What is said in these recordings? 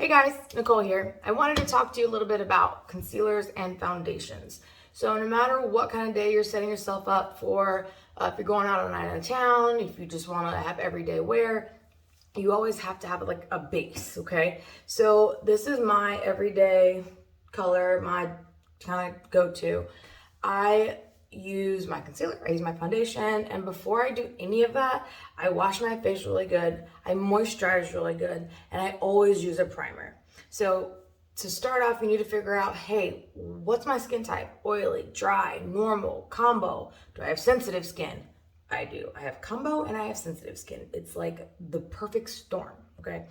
Hey guys, Nicole here. I wanted to talk to you a little bit about concealers and foundations. So no matter what kind of day you're setting yourself up for, if you're going out on a night out of town, if you just want to have everyday wear, you always have to have like a base, okay? So this is my everyday color, my kind of go-to. I use my concealer, I use my foundation, and before I do any of that, I wash my face really good, I moisturize really good, and I always use a primer. So to start off, you need to figure out, hey, what's my skin type? Oily, dry, normal, combo? Do I have sensitive skin? I do. I have combo and I have sensitive skin. It's like the perfect storm, okay?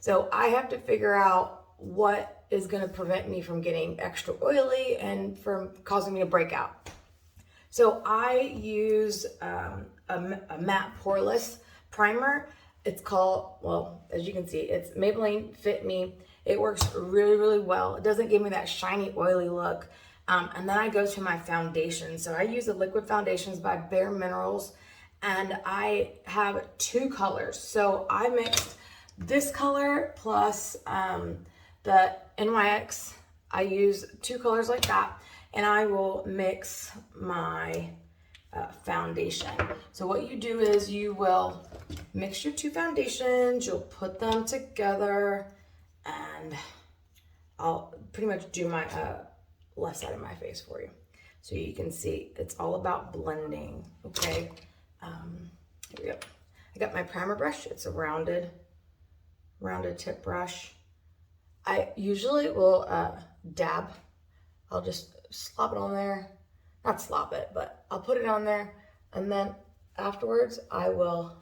So I have to figure out what is gonna prevent me from getting extra oily and from causing me to break out. So I use a matte poreless primer. It's called, well, as you can see, it's Maybelline Fit Me. It works really, really well. It doesn't give me that shiny, oily look. And then I go to my foundation. So I use the liquid foundations by Bare Minerals, and I have two colors. So I mixed this color plus the NYX. I use two colors like that, and I will mix my foundation. So what you do is you will mix your two foundations, you'll put them together, and I'll pretty much do my left side of my face for you. So you can see it's all about blending, okay? Here we go. I got my primer brush. It's a rounded tip brush. I usually will dab. I'll just slop it on there. Not slop it, but I'll put it on there, and then afterwards I will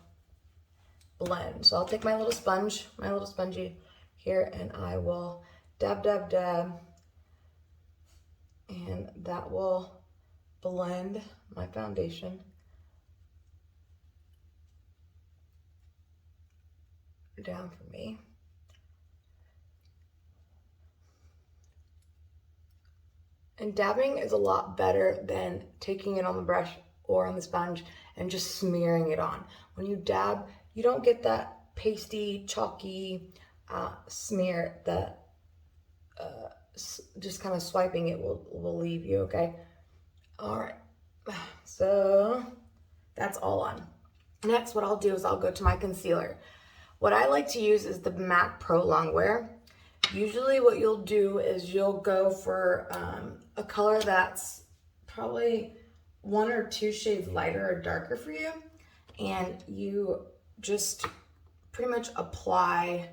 blend. So I'll take my little spongy here, and I will dab, dab, dab, and that will blend my foundation down for me. And dabbing is a lot better than taking it on the brush or on the sponge and just smearing it on. When you dab, you don't get that pasty, chalky smear that just kind of swiping it will leave you, okay? All right, so that's all on. Next, what I'll do is I'll go to my concealer. What I like to use is the MAC Pro Longwear. Usually what you'll do is you'll go for a color that's probably 1 or 2 shades lighter or darker for you, and you just pretty much apply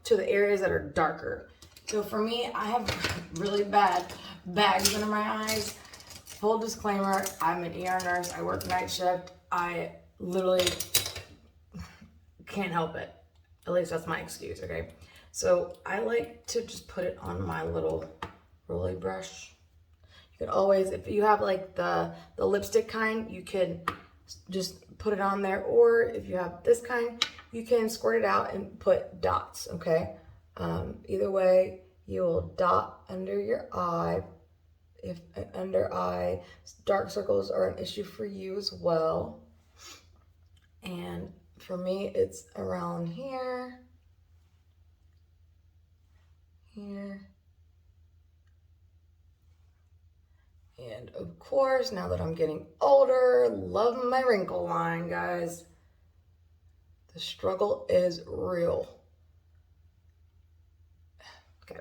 to the areas that are darker. So for me, I have really bad bags under my eyes. Full disclaimer, I'm an ER nurse, I work night shift, I literally can't help it. At least that's my excuse, okay? So I like to just put it on my little rolly brush. You could always, if you have like the lipstick kind, you can just put it on there. Or if you have this kind, you can squirt it out and put dots, okay? Either way, you will dot under your eye. If under eye dark circles are an issue for you as well. And for me, it's around here, and of course, now that I'm getting older, love my wrinkle line, guys. The struggle is real. Okay,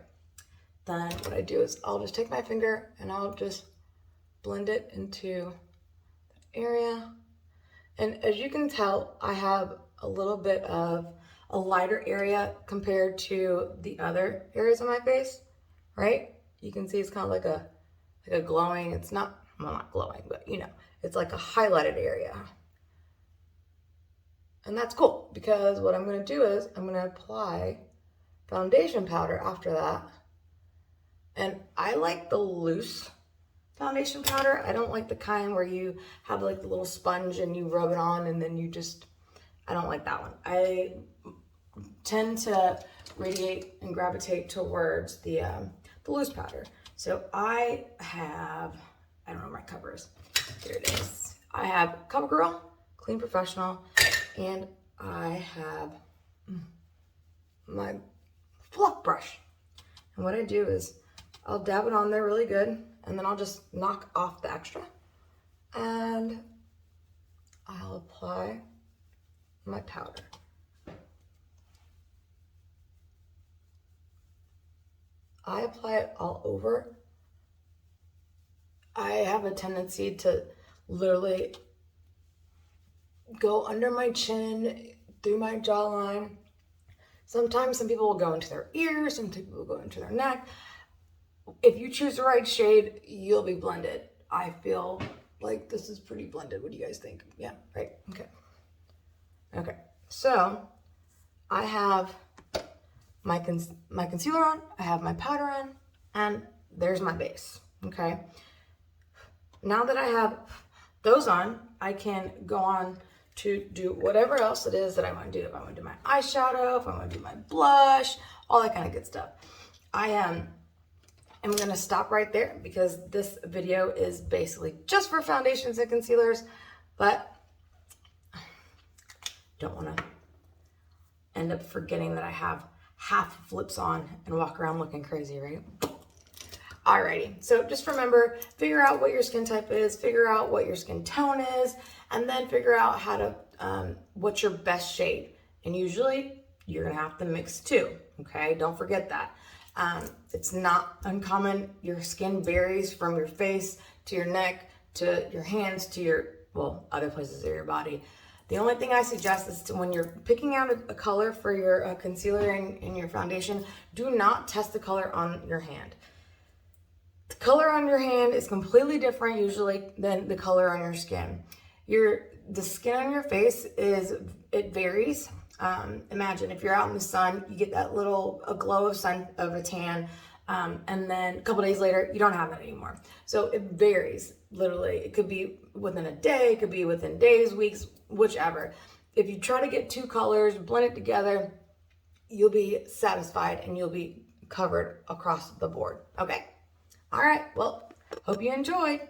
then what I do is I'll just take my finger and I'll just blend it into the area. And as you can tell, I have a little bit of a lighter area compared to the other areas of my face, right? You can see it's kind of like a glowing, it's not, well, not glowing, but you know, it's like a highlighted area. And that's cool, because what I'm gonna do is I'm gonna apply foundation powder after that. And I like the loose foundation powder. I don't like the kind where you have like the little sponge and you rub it on and then you just, I don't like that one. I tend to radiate and gravitate towards the loose powder. So I have, I don't know where my cover is. Here it is. I have CoverGirl, Clean Professional, and I have my fluff brush. And what I do is I'll dab it on there really good, and then I'll just knock off the extra. And I'll apply my powder. I apply it all over. I have a tendency to literally go under my chin, through my jawline. Sometimes some people will go into their ears, some people will go into their neck. If you choose the right shade, you'll be blended. I feel like this is pretty blended. What do you guys think? Yeah, right, okay. Okay, so I have my concealer on, I have my powder on, and there's my base, okay? Now that I have those on, I can go on to do whatever else it is that I want to do. If I want to do my eyeshadow, if I want to do my blush, all that kind of good stuff. I'm going to stop right there because this video is basically just for foundations and concealers, but don't want to end up forgetting that I have half flips on and walk around looking crazy, right? Alrighty, so just remember, figure out what your skin type is, figure out what your skin tone is, and then figure out how to, what's your best shade. And usually you're gonna have to mix two, okay? Don't forget that. It's not uncommon. Your skin varies from your face to your neck to your hands to your, well, other places of your body. The only thing I suggest is to, when you're picking out a color for your concealer and your foundation, do not test the color on your hand. The color on your hand is completely different usually than the color on your skin. The skin on your face it varies. Imagine if you're out in the sun, you get that a glow of a tan, and then a couple days later, you don't have that anymore. So it varies, literally. It could be within a day, it could be within days, weeks, whichever. If you try to get two colors, blend it together, you'll be satisfied and you'll be covered across the board, okay? All right, well, hope you enjoyed.